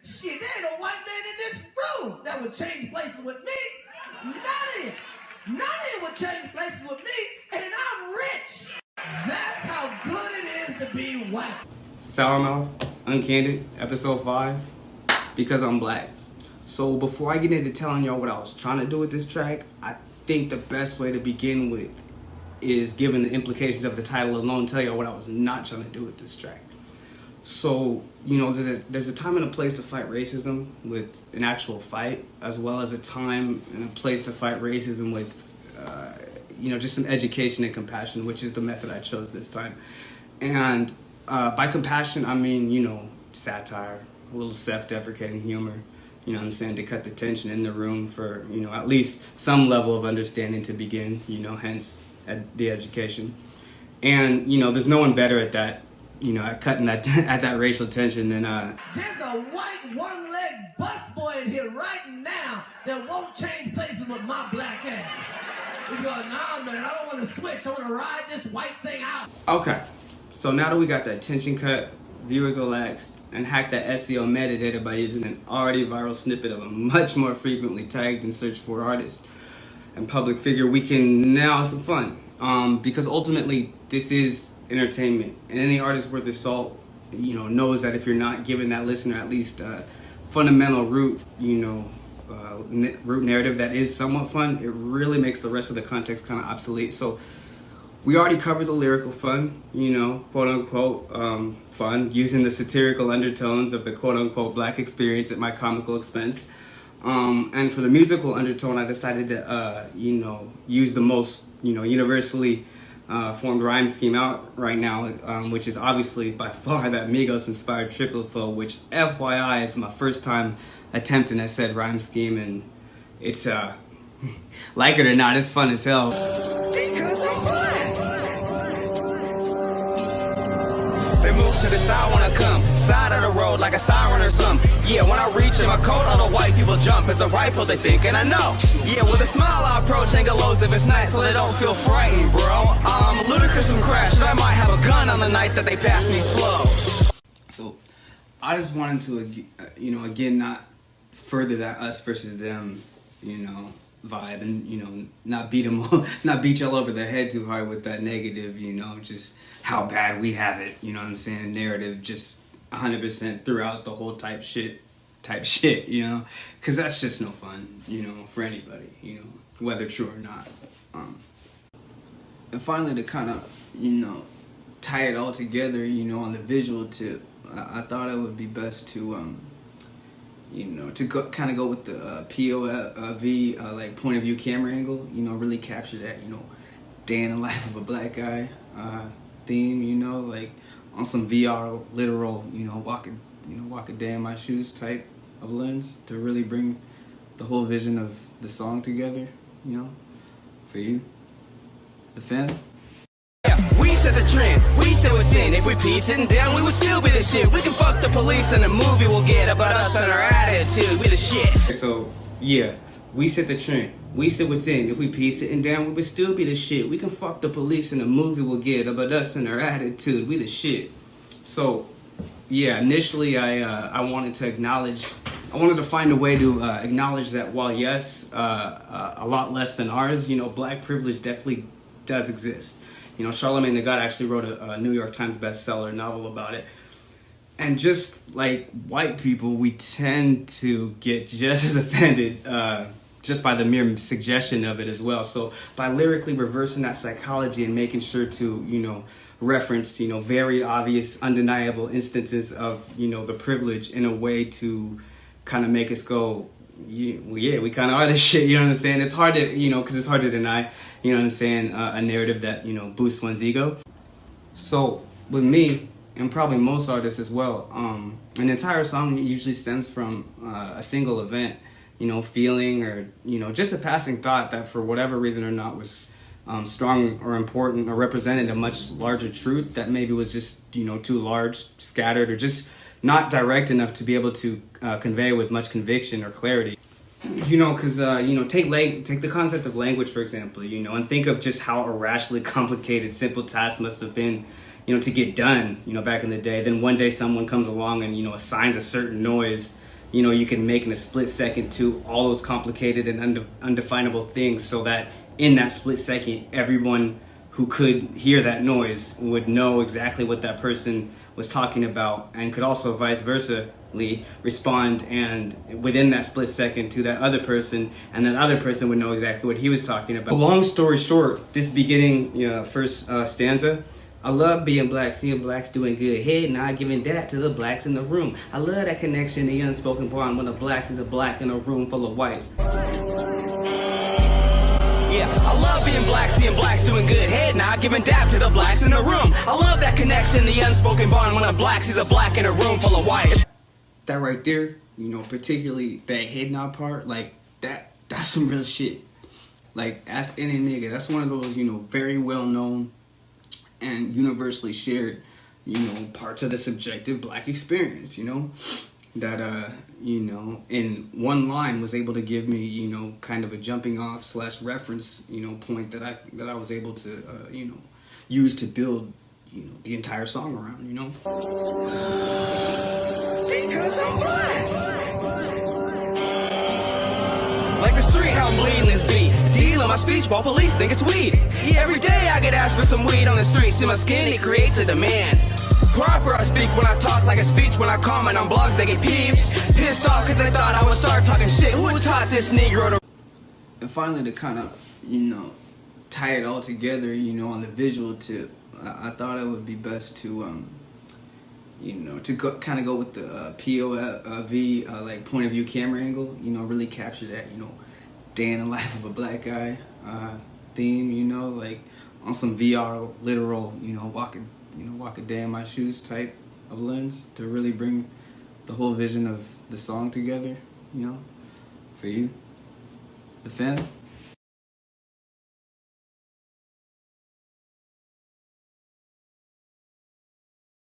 Shit, there ain't a white man in this room that would change places with me. None of you. None of you would change places with me, and I'm rich. That's how good it is to be white. Sourmouth, Uncandid, episode 5, because I'm black. So before I get into telling y'all what I was trying to do with this track, I think the best way to begin with is, given the implications of the title alone, tell y'all what I was not trying to do with this track. So, you know, there's a time and a place to fight racism with an actual fight, as well as a time and a place to fight racism with, just some education and compassion, which is the method I chose this time. And by compassion, I mean, satire, a little self-deprecating humor, you know what I'm saying, to cut the tension in the room for, at least some level of understanding to begin, hence the education. And, there's no one better at that, at cutting that at that racial tension than There's a white one-leg busboy in here right now that won't change places with my black ass. He's going, nah, man, I don't want to switch. I want to ride this white thing out. Okay, so now that we got that tension cut, viewers relaxed, and hacked that SEO metadata by using an already viral snippet of a much more frequently tagged and searched for artist and public figure, we can now have some fun. Because ultimately, this is entertainment, and any artist worth his salt, knows that if you're not giving that listener at least a fundamental root narrative that is somewhat fun, it really makes the rest of the context kind of obsolete. So we already covered the lyrical fun, quote unquote fun, using the satirical undertones of the quote unquote black experience at my comical expense. And for the musical undertone, I decided to, use the most, universally formed rhyme scheme out right now, which is obviously by far that Migos-inspired triple flow, which FYI is my first time attempting at said rhyme scheme, and it's, like it or not, it's fun as hell. Because I'm black. They move to the side when I come, side of the road like a siren or something. Yeah, when I reach in my coat, all the white people jump. It's a rifle they think, and I know. Yeah, with a smile I approach Angelos if it's nice, so they don't feel frightened, bro. Ludicrous and crash, so I might have a gun on the night that they pass me slow. So I just wanted to, again, not further that us versus them, vibe, and not beat y'all over the head too hard with that negative, just how bad we have it, narrative, just 100% throughout the whole type shit, because that's just no fun, for anybody, whether true or not. And finally, to kind of, tie it all together, on the visual tip, I thought it would be best to, to go with the POV, like point of view camera angle, really capture that, day in the life of a black guy theme, like on some VR literal, walk a day in my shoes type of lens to really bring the whole vision of the song together, for you, the fan. We set the trend, we say what's in. If we peed sitting down, we would still be the shit. We can fuck the police and the movie will get about us and our attitude. We the shit. So, yeah, we set the trend. We say what's in. If we pee sitting down, we would still be the shit. We can fuck the police and the movie will get about us and our attitude. We the shit. So, yeah, initially I wanted to find a way to acknowledge that while yes, a lot less than ours, black privilege definitely does exist. Charlemagne the God actually wrote a New York Times bestseller novel about it. And just like white people, we tend to get just as offended just by the mere suggestion of it as well. So by lyrically reversing that psychology and making sure to, reference, very obvious, undeniable instances of, the privilege in a way to kind of make us go, yeah, we kind of are this shit, you know what I'm saying? It's hard to, because it's hard to deny, you know what I'm saying, a narrative that, boosts one's ego. So with me, and probably most artists as well, an entire song usually stems from a single event, feeling or, just a passing thought that for whatever reason or not was strong or important or represented a much larger truth that maybe was just, too large, scattered, or just not direct enough to be able to convey with much conviction or clarity. Because, take the concept of language, for example, and think of just how irrationally complicated simple tasks must have been, to get done, back in the day. Then one day someone comes along and, assigns a certain noise you know, you can make in a split second to all those complicated and undefinable things, so that in that split second, everyone who could hear that noise would know exactly what that person was talking about, and could also vice versa respond and within that split second to that other person, and that other person would know exactly what he was talking about. Long story short, this beginning, first stanza, I love being black, seeing blacks doing good, head nod, giving that to the blacks in the room. I love that connection, the unspoken bond when the blacks is a black in a room full of whites. Yeah, I love being black, seeing blacks doing good, head nod, giving dap to the blacks in the room. I love that connection, the unspoken bond when a black sees a black in a room full of whites. That right there, particularly that head nod part, like that's some real shit. Like, ask any nigga. That's one of those, very well known and universally shared, parts of the subjective black experience, that, in one line was able to give me, kind of a jumping off / reference, point that I was able to, use to build, the entire song around, Because I'm black. Like the street, how I'm bleeding this beat. Deal on my speech while police think it's weed. Yeah, every day I get asked for some weed on the street. See my skin, it creates a demand. Proper I speak when I talk, like a speech when I comment on blogs, they get peeved. Pissed off cause they thought I would start talking shit. Who taught this Negro to... And finally, to kind of, tie it all together, on the visual tip, I thought it would be best to, kind of go with the POV, like point of view camera angle, really capture that, day in the life of a black guy theme, like on some VR literal, walk a day in my shoes type of lens to really bring the whole vision of the song together, for you, the fan.